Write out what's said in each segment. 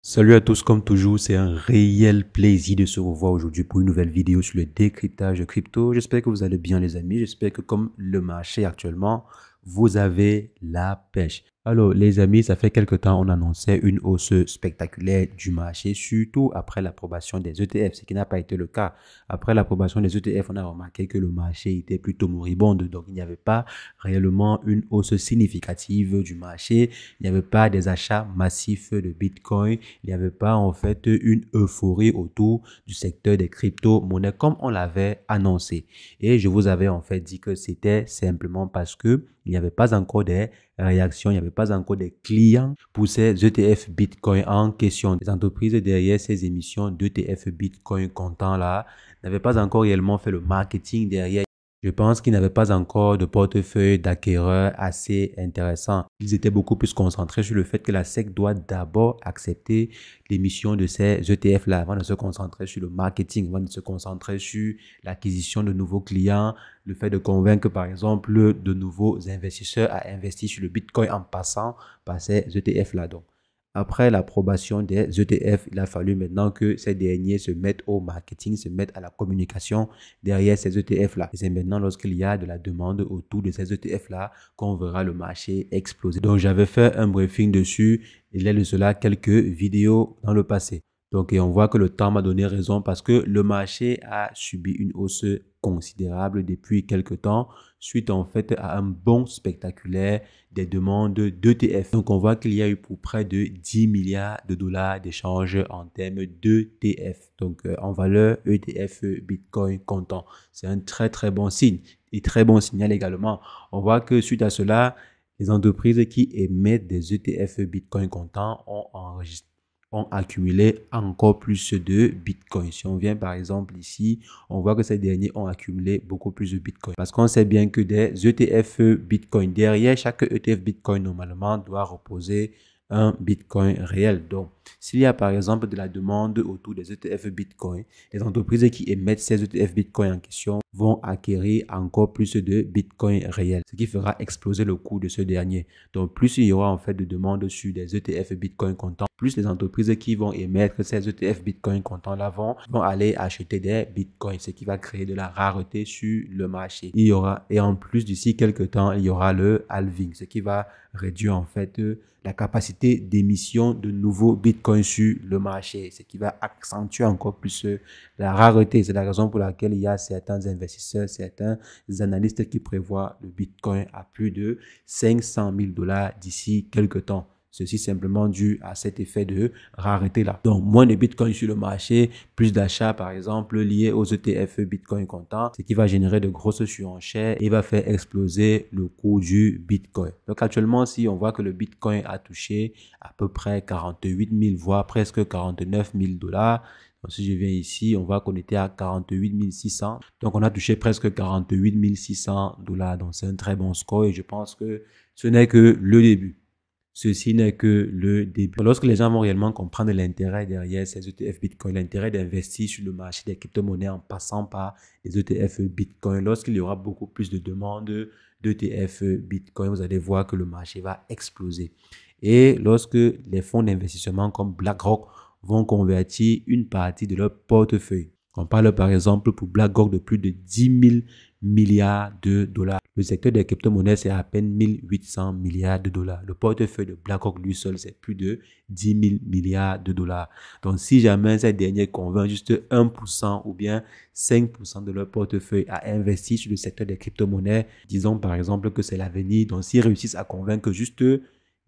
Salut à tous, comme toujours, c'est un réel plaisir de se revoir aujourd'hui pour une nouvelle vidéo sur le décryptage de crypto. J'espère que vous allez bien les amis, j'espère que comme le marché actuellement, vous avez la pêche. Alors les amis, ça fait quelque temps on annonçait une hausse spectaculaire du marché, surtout après l'approbation des ETF, ce qui n'a pas été le cas. Après l'approbation des ETF, on a remarqué que le marché était plutôt moribonde, donc il n'y avait pas réellement une hausse significative du marché, il n'y avait pas des achats massifs de Bitcoin, il n'y avait pas en fait une euphorie autour du secteur des crypto-monnaies comme on l'avait annoncé. Et je vous avais en fait dit que c'était simplement parce que il n'y avait pas encore des réactions, il n'y avait pas encore des clients pour ces ETF Bitcoin en question. Les entreprises derrière ces émissions d'ETF Bitcoin comptant là n'avaient pas encore réellement fait le marketing derrière. Je pense qu'ils n'avaient pas encore de portefeuille d'acquéreurs assez intéressant. Ils étaient beaucoup plus concentrés sur le fait que la SEC doit d'abord accepter l'émission de ces ETF-là avant de se concentrer sur le marketing, avant de se concentrer sur l'acquisition de nouveaux clients, le fait de convaincre par exemple de nouveaux investisseurs à investir sur le Bitcoin en passant par ces ETF-là. Donc, après l'approbation des ETF, il a fallu maintenant que ces derniers se mettent au marketing, se mettent à la communication derrière ces ETF-là. Et c'est maintenant lorsqu'il y a de la demande autour de ces ETF-là qu'on verra le marché exploser. Donc, j'avais fait un briefing dessus. Il y a de cela quelques vidéos dans le passé. Donc, et on voit que le temps m'a donné raison parce que le marché a subi une hausse considérable depuis quelques temps suite en fait à un bond spectaculaire des demandes d'ETF. Donc, on voit qu'il y a eu pour près de 10 milliards de dollars d'échanges en termes d'ETF. Donc, en valeur ETF Bitcoin comptant. C'est un très, très bon signe et très bon signal également. On voit que suite à cela, les entreprises qui émettent des ETF Bitcoin comptant ont accumulé encore plus de Bitcoin. Si on vient par exemple ici, on voit que ces derniers ont accumulé beaucoup plus de Bitcoin. Parce qu'on sait bien que des ETF Bitcoin, derrière chaque ETF Bitcoin normalement doit reposer un Bitcoin réel. Donc, s'il y a par exemple de la demande autour des ETF Bitcoin, les entreprises qui émettent ces ETF Bitcoin en question vont acquérir encore plus de Bitcoin réels, ce qui fera exploser le coût de ce dernier. Donc, plus il y aura en fait de demandes sur des ETF Bitcoin comptant, plus les entreprises qui vont émettre ces ETF Bitcoin comptant là vont aller acheter des Bitcoins, ce qui va créer de la rareté sur le marché. Il y aura, et en plus d'ici quelques temps, il y aura le halving, ce qui va réduire en fait la capacité d'émission de nouveaux bitcoins sur le marché, ce qui va accentuer encore plus la rareté. C'est la raison pour laquelle il y a certains investisseurs, certains analystes qui prévoient le bitcoin à plus de 500 000 dollars d'ici quelques temps. Ceci simplement dû à cet effet de rareté là. Donc, moins de bitcoin sur le marché, plus d'achats par exemple liés aux ETF bitcoin comptant, ce qui va générer de grosses surenchères et va faire exploser le cours du bitcoin. Donc, actuellement, si on voit que le bitcoin a touché à peu près 48 000, voire presque 49 000 dollars, donc, si je viens ici, on voit qu'on était à 48 600. Donc, on a touché presque 48 600 dollars. Donc, c'est un très bon score et je pense que ce n'est que le début. Ceci n'est que le début. Lorsque les gens vont réellement comprendre l'intérêt derrière ces ETF Bitcoin, l'intérêt d'investir sur le marché des crypto-monnaies en passant par les ETF Bitcoin, lorsqu'il y aura beaucoup plus de demandes d'ETF Bitcoin, vous allez voir que le marché va exploser. Et lorsque les fonds d'investissement comme BlackRock vont convertir une partie de leur portefeuille, on parle par exemple pour BlackRock de plus de 10 000 milliards de dollars. Le secteur des crypto-monnaies, c'est à peine 1800 milliards de dollars. Le portefeuille de BlackRock lui seul, c'est plus de 10 000 milliards de dollars. Donc, si jamais ces derniers convainquent juste 1% ou bien 5% de leur portefeuille à investir sur le secteur des crypto-monnaies, disons par exemple que c'est l'avenir. Donc, s'ils réussissent à convaincre juste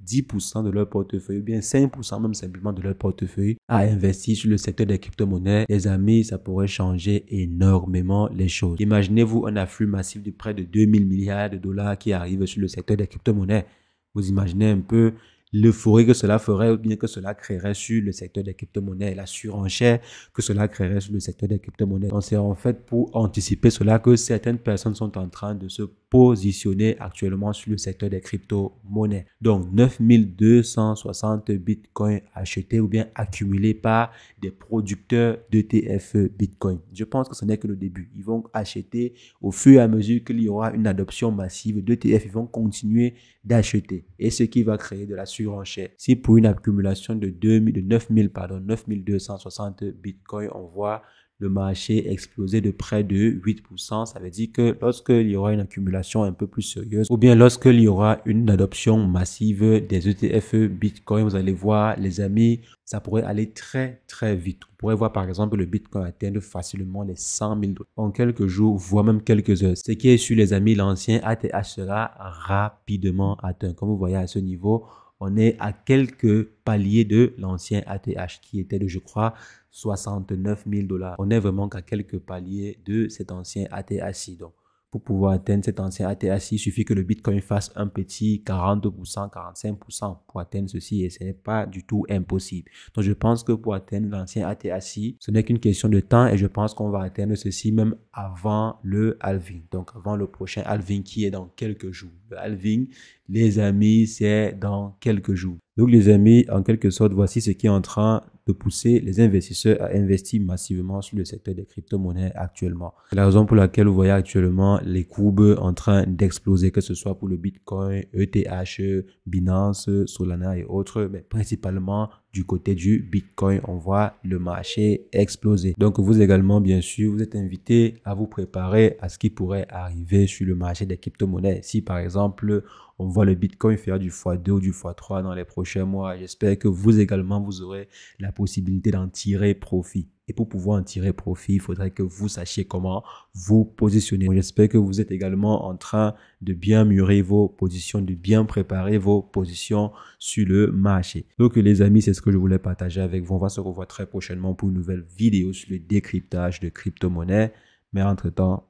10% de leur portefeuille, ou bien 5% même simplement de leur portefeuille à investir sur le secteur des crypto-monnaies, les amis, ça pourrait changer énormément les choses. Imaginez-vous un afflux massif de près de 2000 milliards de dollars qui arrive sur le secteur des crypto-monnaies. Vous imaginez un peu l'euphorie que cela ferait ou bien que cela créerait sur le secteur des crypto-monnaies, la surenchère que cela créerait sur le secteur des crypto-monnaies. Donc, c'est en fait pour anticiper cela que certaines personnes sont en train de se positionné actuellement sur le secteur des crypto-monnaies. Donc 9260 bitcoins achetés ou bien accumulés par des producteurs d'ETF bitcoin. Je pense que ce n'est que le début. Ils vont acheter au fur et à mesure qu'il y aura une adoption massive d'ETF. Ils vont continuer d'acheter et ce qui va créer de la surenchère. Si pour une accumulation de 9260 bitcoins, on voit le marché exploser de près de 8%. Ça veut dire que lorsqu'il y aura une accumulation un peu plus sérieuse ou bien lorsqu'il y aura une adoption massive des ETF Bitcoin, vous allez voir, les amis, ça pourrait aller très, très vite. Vous pourrez voir par exemple le Bitcoin atteindre facilement les 100 000 $ en quelques jours, voire même quelques heures. Ce qui est sûr, les amis, l'ancien ATH sera rapidement atteint. Comme vous voyez à ce niveau, on est à quelques paliers de l'ancien ATH qui était de, je crois, 69 000 $. On est vraiment qu'à quelques paliers de cet ancien ATH. Donc, pour pouvoir atteindre cet ancien ATH, il suffit que le Bitcoin fasse un petit 40%, 45% pour atteindre ceci et ce n'est pas du tout impossible. Donc, je pense que pour atteindre l'ancien ATH, ce n'est qu'une question de temps et je pense qu'on va atteindre ceci même avant le halving. Donc, avant le prochain halving qui est dans quelques jours. Le halving, les amis, c'est dans quelques jours. Donc, les amis, en quelque sorte, voici ce qui est en train de pousser les investisseurs à investir massivement sur le secteur des crypto-monnaies actuellement. C'est la raison pour laquelle vous voyez actuellement les courbes en train d'exploser, que ce soit pour le Bitcoin, ETH, Binance, Solana et autres, mais principalement du côté du Bitcoin, on voit le marché exploser. Donc, vous également, bien sûr, vous êtes invité à vous préparer à ce qui pourrait arriver sur le marché des crypto-monnaies. Si, par exemple, on voit le Bitcoin faire du x2 ou du x3 dans les prochains mois, j'espère que vous également, vous aurez la possibilité d'en tirer profit. Et pour pouvoir en tirer profit, il faudrait que vous sachiez comment vous positionner. J'espère que vous êtes également en train de bien mûrir vos positions, de bien préparer vos positions sur le marché. Donc les amis, c'est ce que je voulais partager avec vous. On va se revoir très prochainement pour une nouvelle vidéo sur le décryptage de crypto-monnaies. Mais entre-temps,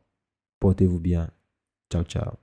portez-vous bien. Ciao, ciao.